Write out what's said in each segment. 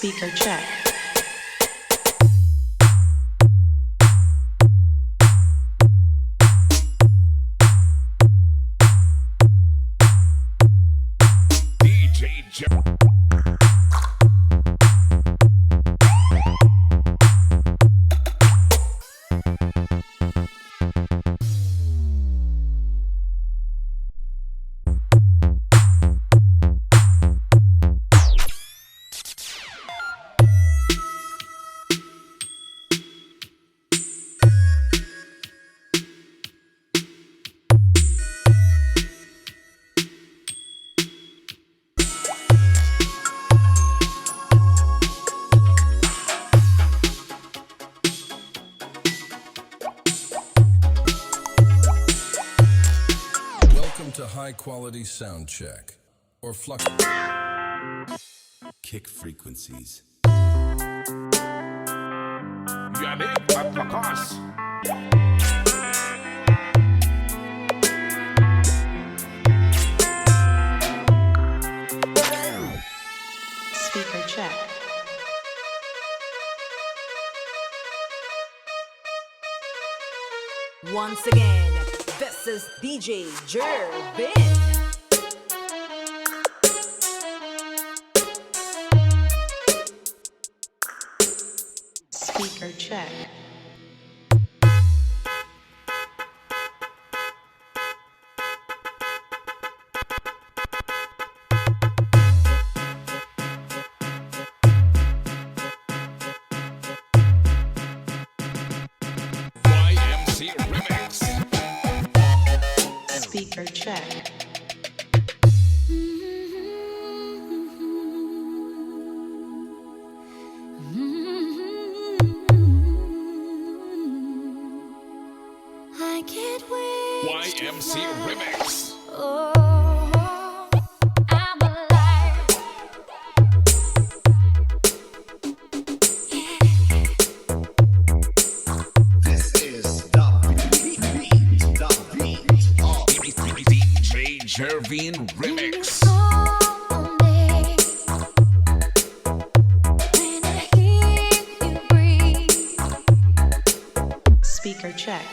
Speaker check. DJ Jer- Welcome to High Quality Sound Check, or Flux. Kick frequencies. Yannick at Lacoste. Speaker check. Once again, this is DJ Jervin. Speaker check. YMC Remix. Speaker check. I can't wait. YMC Remix. Oh, I'm alive. This is the beat. DJ Jervin Remix. Call me when I hear you breathe. Speaker check.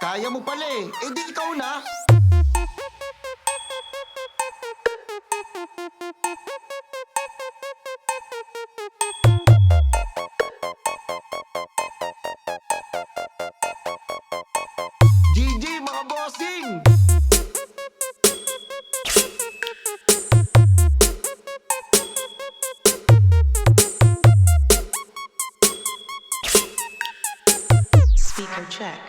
Kaya mo pala eh. Eh di ikaw na. GG mga bossing! Speaker check.